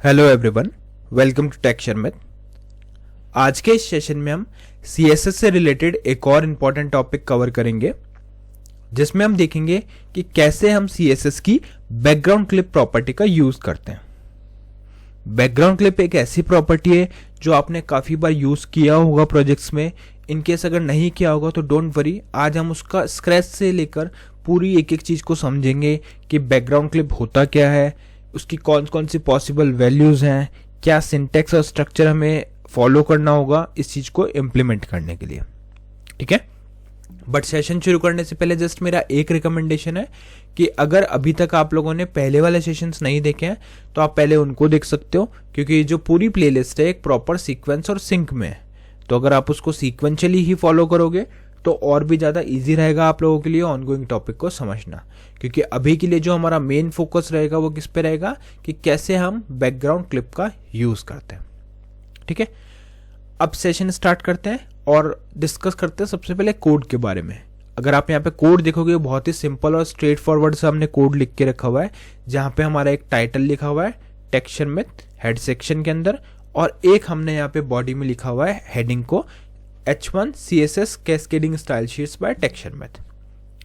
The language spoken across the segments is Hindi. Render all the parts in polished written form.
Hello everyone, welcome to Tech Sharmit. आज के इस सेशन में हम CSS से रिलेटेड एक और इम्पॉर्टेंट टॉपिक कवर करेंगे, जिसमें हम देखेंगे कि कैसे हम CSS की बैकग्राउंड क्लिप प्रॉपर्टी का यूज करते हैं। बैकग्राउंड क्लिप एक ऐसी प्रॉपर्टी है जो आपने काफी बार यूज किया होगा प्रोजेक्ट्स में। इनकेस अगर नहीं किया होगा तो डोंट वरी, आज हम उसका स्क्रैच से लेकर पूरी एक एक चीज को समझेंगे कि बैकग्राउंड क्लिप होता क्या है, उसकी कौन कौन सी पॉसिबल वैल्यूज हैं, क्या सिंटेक्स और स्ट्रक्चर हमें फॉलो करना होगा इस चीज को इम्प्लीमेंट करने के लिए। ठीक है, बट सेशन शुरू करने से पहले जस्ट मेरा एक रिकमेंडेशन है कि अगर अभी तक आप लोगों ने पहले वाले सेशंस नहीं देखे हैं तो आप पहले उनको देख सकते हो, क्योंकि जो पूरी प्लेलिस्ट है एक प्रॉपर सीक्वेंस और सिंक में है। तो अगर आप उसको सीक्वेंशियली ही फॉलो करोगे तो और भी ज़्यादा इजी रहेगा आप लोगों के लिए ऑनगोइंग टॉपिक को समझना, क्योंकि अभी के लिए जो हमारा मेन फोकस रहेगा वो किस पे रहेगा कि कैसे हम बैकग्राउंड क्लिप का यूज़ करते हैं। ठीक है, अब सेशन स्टार्ट करते हैं और डिस्कस करते हैं सबसे पहले कोड के बारे में। अगर आप यहाँ पे कोड देखोगे बहुत ही सिंपल और स्ट्रेट फॉरवर्ड से हमने कोड लिख के रखा हुआ है, जहाँ पे हमारा एक टाइटल लिखा हुआ है टेक शर्मित हेड सेक्शन के अंदर, और एक हमने यहाँ पे बॉडी में लिखा हुआ है हेडिंग को H1 CSS cascading style sheets by Tech Sharmit.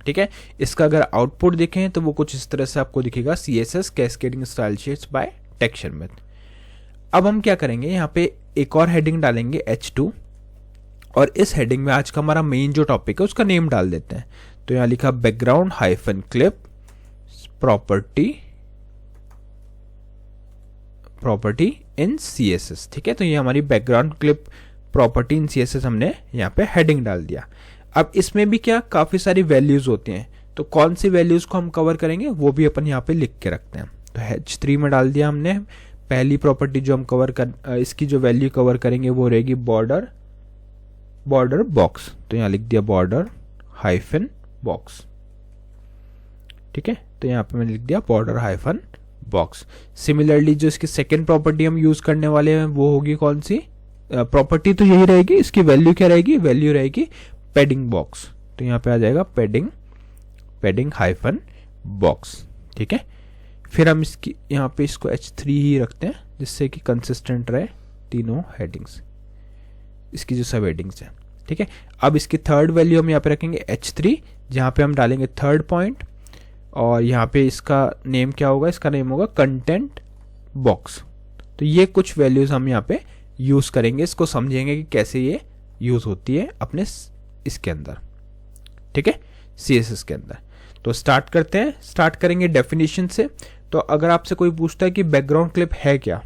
ठीक है, इसका अगर आउटपुट देखें तो वो कुछ इस तरह से आपको दिखेगा, CSS cascading style sheets by Tech Sharmit. अब हम क्या करेंगे, यहाँ पे एक और हेडिंग डालेंगे H2, और इस हेडिंग में आज का हमारा मेन जो टॉपिक है उसका नेम डाल देते हैं। तो यहाँ लिखा background hyphen clip property in CSS। ठीक है, तो ये हमारी background clip property in CSS हमने यहाँ पे हेडिंग डाल दिया। अब इसमें भी क्या काफी सारी वैल्यूज होती हैं, तो कौन सी वैल्यूज को हम कवर करेंगे वो भी अपन यहाँ पे लिख के रखते हैं। तो H3 में डाल दिया हमने पहली प्रॉपर्टी जो हम कवर कर, इसकी जो वैल्यू कवर करेंगे वो रहेगी बॉर्डर बॉक्स। तो यहाँ लिख दिया बॉर्डर हाइफन बॉक्स। ठीक है, तो यहाँ पे मैंने लिख दिया बॉर्डर हाइफन बॉक्स। सिमिलरली जो इसकी सेकेंड प्रॉपर्टी हम यूज करने वाले हैं वो होगी कौन सी, प्रॉपर्टी तो यही रहेगी, इसकी वैल्यू क्या रहेगी, वैल्यू रहेगी पैडिंग बॉक्स। तो यहाँ पे आ जाएगा पैडिंग हाइफन बॉक्स। ठीक है, फिर हम इसकी यहाँ पे इसको H3 ही रखते हैं जिससे कि कंसिस्टेंट रहे तीनों हेडिंग्स, इसकी जो सब हेडिंग्स हैं। ठीक है, अब इसकी थर्ड वैल्यू हम यहाँ पे रखेंगे H3, जहाँ पे हम डालेंगे थर्ड पॉइंट, और यहाँ पे इसका नेम क्या होगा, इसका नेम होगा कंटेंट बॉक्स। तो ये कुछ वैल्यूज हम यहाँ पे यूज करेंगे, इसको समझेंगे कि कैसे ये यूज होती है अपने इसके अंदर। ठीक है, CSS के अंदर। तो स्टार्ट करते हैं, स्टार्ट करेंगे डेफिनेशन से। तो अगर आपसे कोई पूछता है कि बैकग्राउंड क्लिप है क्या,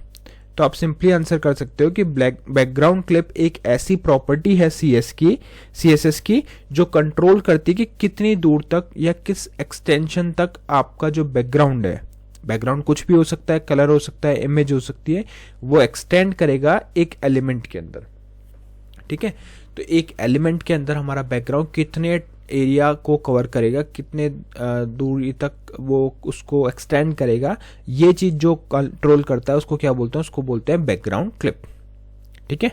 तो आप सिंपली आंसर कर सकते हो कि बैकग्राउंड क्लिप एक ऐसी प्रॉपर्टी है CSS की जो कंट्रोल करती है कि कितनी दूर तक या किस एक्सटेंशन तक आपका जो बैकग्राउंड है, बैकग्राउंड कुछ भी हो सकता है, कलर हो सकता है, इमेज हो सकती है, वो एक्सटेंड करेगा एक एलिमेंट के अंदर। ठीक है, तो एक एलिमेंट के अंदर हमारा बैकग्राउंड कितने एरिया को कवर करेगा, कितने दूरी तक वो उसको एक्सटेंड करेगा, ये चीज जो कंट्रोल करता है उसको क्या बोलते हैं, उसको बोलते हैं बैकग्राउंड क्लिप। ठीक है,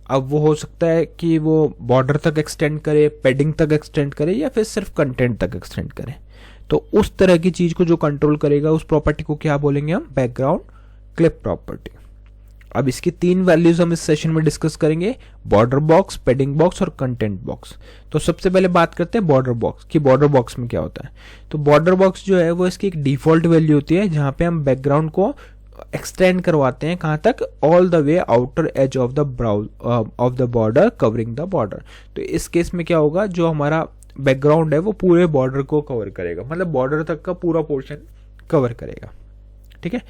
अब वो हो सकता है कि वो बॉर्डर तक एक्सटेंड करे, पैडिंग तक एक्सटेंड करे, या फिर सिर्फ कंटेंट तक एक्सटेंड करे। तो उस तरह की चीज को जो कंट्रोल करेगा उस प्रॉपर्टी को क्या बोलेंगे हम, बैकग्राउंड क्लिप प्रॉपर्टी। अब इसकी तीन वैल्यूज हम इस सेशन में डिस्कस करेंगे, बॉर्डर बॉक्स, पैडिंग बॉक्स और कंटेंट बॉक्स। तो सबसे पहले बात करते हैं बॉर्डर बॉक्स की। बॉर्डर बॉक्स में क्या होता है, तो बॉर्डर बॉक्स जो है वो इसकी एक डिफॉल्ट वैल्यू होती है, जहां पे हम बैकग्राउंड को एक्सटेंड करवाते हैं कहां तक, all the way outer edge of the border covering the border. तो इस केस में क्या होगा, जो हमारा बैकग्राउंड है वो पूरे बॉर्डर को कवर करेगा, मतलब बॉर्डर तक का पूरा पोर्शन कवर करेगा। ठीक है,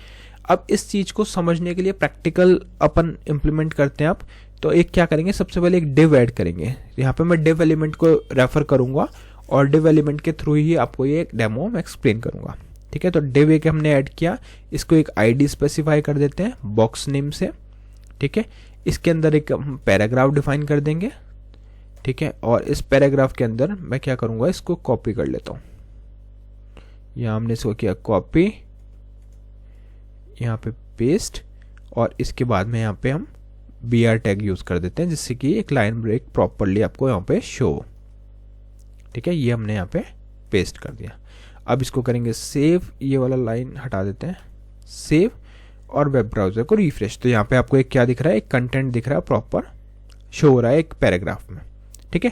अब इस चीज को समझने के लिए प्रैक्टिकल अपन इंप्लीमेंट करते हैं। आप तो एक क्या करेंगे, सबसे पहले एक डिव ऐड करेंगे। यहाँ पे मैं डिव एलिमेंट को रेफर करूंगा और डिव एलिमेंट के थ्रू ही आपको ये डेमो में एक्सप्लेन करूंगा। ठीक है, तो डिव एक हमने ऐड किया, इसको एक आईडी स्पेसिफाई कर देते हैं बॉक्स नेम से। ठीक है, इसके अंदर एक पैराग्राफ डिफाइन कर देंगे। ठीक है, और इस पैराग्राफ के अंदर मैं क्या करूंगा, इसको कॉपी कर लेता हूँ। यहाँ हमने इसको किया कॉपी, यहाँ पे पेस्ट, और इसके बाद में यहाँ पे हम BR टैग यूज कर देते हैं जिससे कि एक लाइन ब्रेक प्रॉपरली आपको यहाँ पे शो। ठीक है, ये हमने यहाँ पे पेस्ट कर दिया। अब इसको करेंगे सेव, ये वाला लाइन हटा देते हैं, सेव, और वेब ब्राउज़र को रिफ्रेश। तो यहाँ पे आपको एक क्या दिख रहा है, एक कंटेंट दिख रहा है, प्रॉपर शो हो रहा है एक पैराग्राफ में। ठीक है,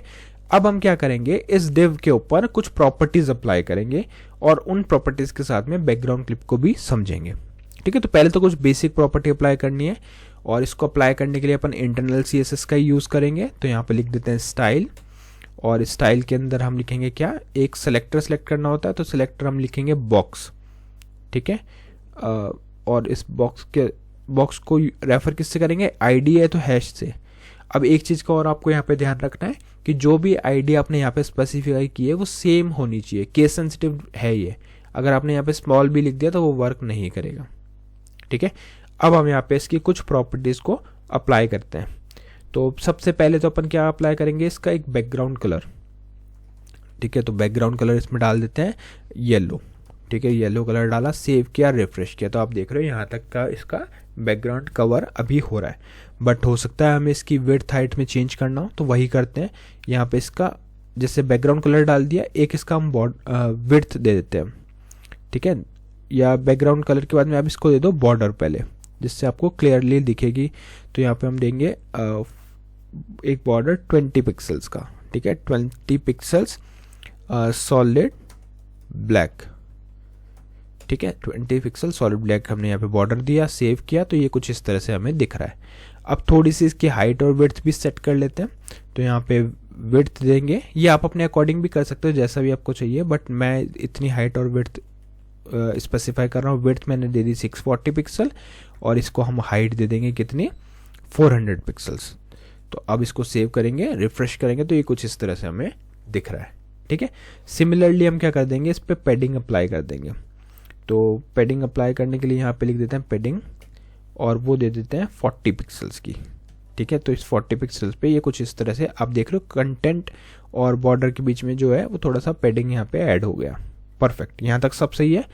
अब हम क्या करेंगे, इस डिव के ऊपर कुछ प्रॉपर्टीज अप्लाई करेंगे और उन प्रॉपर्टीज के साथ में बैकग्राउंड क्लिप को भी समझेंगे। ठीक है, तो पहले तो कुछ बेसिक प्रॉपर्टी अप्लाई करनी है और इसको अप्लाई करने के लिए अपन इंटरनल CSS का यूज़ करेंगे। तो यहाँ पे लिख देते हैं स्टाइल, और स्टाइल के अंदर हम लिखेंगे क्या, एक सेलेक्टर सेलेक्ट करना होता है, तो सेलेक्टर हम लिखेंगे बॉक्स। ठीक है, और इस बॉक्स को रेफर किससे करेंगे, आईडी है तो हैश से। अब एक चीज़ का और आपको यहाँ पे ध्यान रखना है कि जो भी आईडी आपने यहाँ पे स्पेसिफाई की है वो सेम होनी चाहिए। केस सेंसिटिव है ये, अगर आपने यहाँ पे स्मॉल भी लिख दिया तो वो वर्क नहीं करेगा। ठीक है, अब हम यहाँ पे इसकी कुछ प्रॉपर्टीज़ को अप्लाई करते हैं। तो सबसे पहले तो अपन क्या अप्लाई करेंगे, इसका एक बैकग्राउंड कलर। ठीक है, तो बैकग्राउंड कलर इसमें डाल देते हैं येलो। ठीक है, येलो कलर डाला, सेव किया, रिफ्रेश किया, तो आप देख रहे हो यहाँ तक का इसका बैकग्राउंड कवर अभी हो रहा है। बट हो सकता है हमें इसकी विड्थ हाइट में चेंज करना हो, तो वही करते हैं। यहाँ पे इसका जैसे बैकग्राउंड कलर डाल दिया, एक इसका हम विड्थ दे देते हैं। ठीक है, या बैकग्राउंड कलर के बाद में आप इसको दे दो बॉर्डर पहले, जिससे आपको क्लियरली दिखेगी। तो यहाँ पे हम देंगे एक बॉर्डर 20 पिक्सल्स का। ठीक है, 20 पिक्सल्स सॉलिड ब्लैक। ठीक है, 20 पिक्सल सॉलिड ब्लैक हमने यहाँ पे बॉर्डर दिया, सेव किया, तो ये कुछ इस तरह से हमें दिख रहा है। अब थोड़ी सी इसकी हाइट और विड्थ भी सेट कर लेते हैं। तो यहाँ पे विड्थ देंगे, ये आप अपने अकॉर्डिंग भी कर सकते हो जैसा भी आपको चाहिए, बट मैं इतनी हाइट और विड्थ स्पेसिफाई कर रहा हूँ। विड्थ मैंने दे दी 640 पिक्सल और इसको हम हाइट दे देंगे कितनी, 400 पिक्सल्स। तो अब इसको सेव करेंगे, रिफ्रेश करेंगे, तो ये कुछ इस तरह से हमें दिख रहा है। ठीक है, सिमिलरली हम क्या कर देंगे, इस पर पैडिंग अप्लाई कर देंगे। तो पैडिंग अप्लाई करने के लिए यहाँ पे लिख देते हैं पैडिंग, और वो दे देते हैं 40 पिक्सल्स की। ठीक है, तो इस 40 पिक्सल्स पे ये कुछ इस तरह से आप देख रहे हो, कंटेंट और बॉर्डर के बीच में जो है वो थोड़ा सा पैडिंग यहाँ पे ऐड हो गया। परफेक्ट, यहाँ तक सब सही है।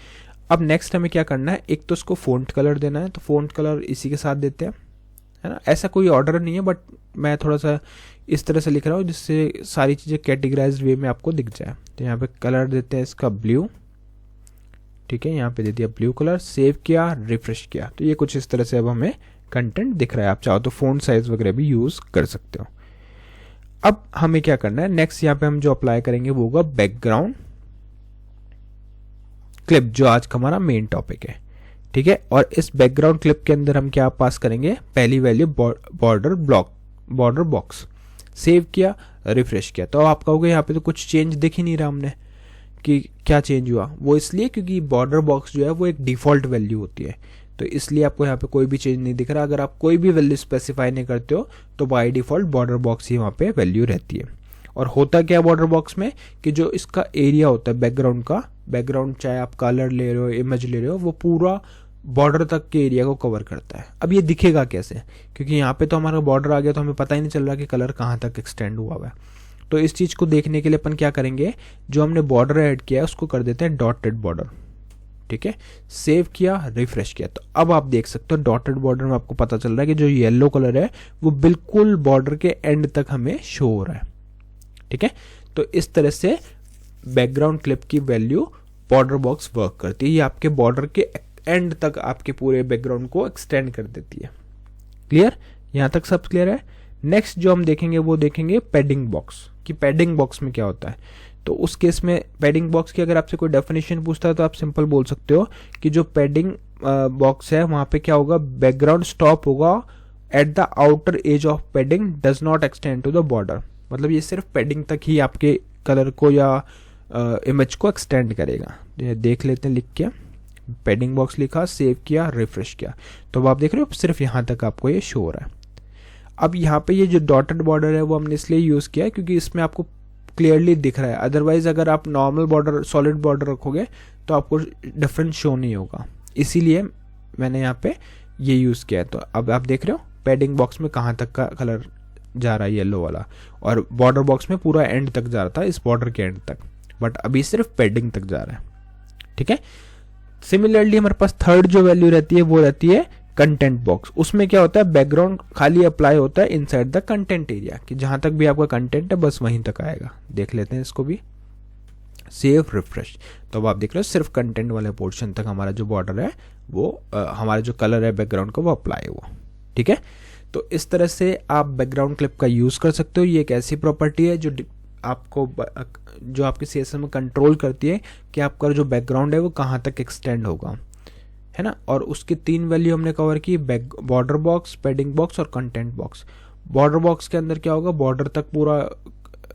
अब नेक्स्ट हमें क्या करना है, एक तो इसको फ़ॉन्ट कलर देना है, तो फ़ॉन्ट कलर इसी के साथ देते हैं, है ना। ऐसा कोई ऑर्डर नहीं है, बट मैं थोड़ा सा इस तरह से लिख रहा हूँ जिससे सारी चीज़ें कैटेगराइज्ड वे में आपको दिख जाए। तो यहाँ पे कलर देते हैं इसका ब्लू। ठीक है, यहाँ पे दे दिया ब्लू कलर, सेव किया, रिफ्रेश किया, तो ये कुछ इस तरह से अब हमें कंटेंट दिख रहा है। आप चाहो तो फ़ॉन्ट साइज वगैरह भी यूज़ कर सकते हो। अब हमें क्या करना है, नेक्स्ट यहाँ पे हम जो अप्लाई करेंगे वो होगा बैकग्राउंड क्लिप, जो आज का हमारा मेन टॉपिक है। ठीक है, और इस बैकग्राउंड क्लिप के अंदर हम क्या पास करेंगे, पहली वैल्यू बॉर्डर बॉक्स। सेव किया, रिफ्रेश किया, तो आप कहोगे यहाँ पे तो कुछ चेंज दिख ही नहीं रहा हमने कि क्या चेंज हुआ। वो इसलिए क्योंकि बॉर्डर बॉक्स जो है वो एक डिफ़ॉल्ट वैल्यू होती है, तो इसलिए आपको यहाँ पे कोई भी चेंज नहीं दिख रहा। अगर आप कोई भी वैल्यू स्पेसिफाई नहीं करते हो तो बाय डिफ़ॉल्ट बॉर्डर बॉक्स ही वहाँ पे वैल्यू रहती है। और होता क्या बॉर्डर बॉक्स में कि जो इसका एरिया होता है बैकग्राउंड का, बैकग्राउंड चाहे आप कलर ले रहे हो, इमेज ले रहे हो, वो पूरा बॉर्डर तक के एरिया को कवर करता है। अब ये दिखेगा कैसे, क्योंकि यहाँ पे तो हमारा बॉर्डर आ गया तो हमें पता ही नहीं चल रहा कि कलर कहाँ तक एक्सटेंड हुआ है। तो इस चीज़ को देखने के लिए अपन क्या करेंगे, जो हमने बॉर्डर ऐड किया है उसको कर देते हैं डॉटेड बॉर्डर। ठीक है, सेव किया, रिफ्रेश किया, तो अब आप देख सकते हो डॉटेड बॉर्डर में आपको पता चल रहा है कि जो येलो कलर है वो बिल्कुल बॉर्डर के एंड तक हमें शो हो रहा है। ठीक है, तो इस तरह से बैकग्राउंड क्लिप की वैल्यू बॉर्डर बॉक्स वर्क करती है। ये आपके बॉर्डर के एंड तक आपके पूरे बैकग्राउंड को एक्सटेंड कर देती है। क्लियर, यहाँ तक सब क्लियर है। नेक्स्ट जो हम देखेंगे वो देखेंगे पैडिंग बॉक्स, कि पैडिंग बॉक्स में क्या होता है। तो उस केस में पैडिंग बॉक्स की अगर आपसे कोई डेफिनेशन पूछता है तो आप सिंपल बोल सकते हो कि जो पैडिंग बॉक्स है वहाँ पे क्या होगा, बैकग्राउंड स्टॉप होगा at the outer edge of padding does not extend to the border. मतलब ये सिर्फ पैडिंग तक ही आपके कलर को या इमेज को एक्सटेंड करेगा। ये देख लेते हैं लिख के, पैडिंग बॉक्स लिखा, सेव किया, रिफ्रेश किया, तो अब आप देख रहे हो सिर्फ यहाँ तक आपको ये शो हो रहा है। अब यहाँ पे ये जो डॉटेड बॉर्डर है वो हमने इसलिए यूज़ किया है क्योंकि इसमें आपको क्लियरली दिख रहा है। अदरवाइज अगर आप नॉर्मल बॉर्डर, सॉलिड बॉर्डर रखोगे तो आपको डिफरेंस शो नहीं होगा, इसीलिए मैंने यहाँ पे ये यूज़ किया है। तो अब आप देख रहे हो पैडिंग बॉक्स में कहाँ तक का कलर जा रहा है, येलो वाला, और बॉर्डर बॉक्स में पूरा एंड तक जा रहा था, इस बॉर्डर के एंड तक, बट अभी सिर्फ पैडिंग तक जा रहा है। ठीक है, सिमिलरली हमारे पास थर्ड जो वैल्यू रहती है वो रहती है कंटेंट बॉक्स। उसमें क्या होता है, बैकग्राउंड खाली अप्लाई होता है इनसाइड द कंटेंट एरिया, कि जहां तक भी आपका कंटेंट है बस वहीं तक आएगा। देख लेते हैं इसको भी, सेव, रिफ्रेश, तो अब आप देख रहे हो सिर्फ कंटेंट वाले पोर्शन तक हमारा जो बॉर्डर है वो हमारा जो कलर है बैकग्राउंड का वो अप्लाई हुआ। ठीक है, तो इस तरह से आप बैकग्राउंड क्लिप का यूज़ कर सकते हो। ये एक ऐसी प्रॉपर्टी है जो आपको जो आपके CSS में कंट्रोल करती है कि आपका जो बैकग्राउंड है वो कहाँ तक एक्सटेंड होगा, है ना। और उसकी 3 वैल्यू हमने कवर की, बॉर्डर बॉक्स, पैडिंग बॉक्स और कंटेंट बॉक्स। बॉर्डर बॉक्स के अंदर क्या होगा, बॉर्डर तक पूरा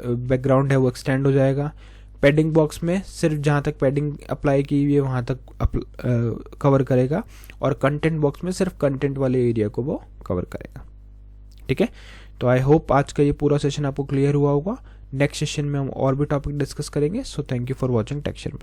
बैकग्राउंड है वो एक्सटेंड हो जाएगा। पैडिंग बॉक्स में सिर्फ जहाँ तक पैडिंग अप्लाई की हुई है वहाँ तक कवर करेगा, और कंटेंट बॉक्स में सिर्फ कंटेंट वाले एरिया को वो कवर करेगा। ठीक है, तो आई होप आज का ये पूरा सेशन आपको क्लियर हुआ होगा। नेक्स्ट सेशन में हम और भी टॉपिक डिस्कस करेंगे। So thank you for watching take share.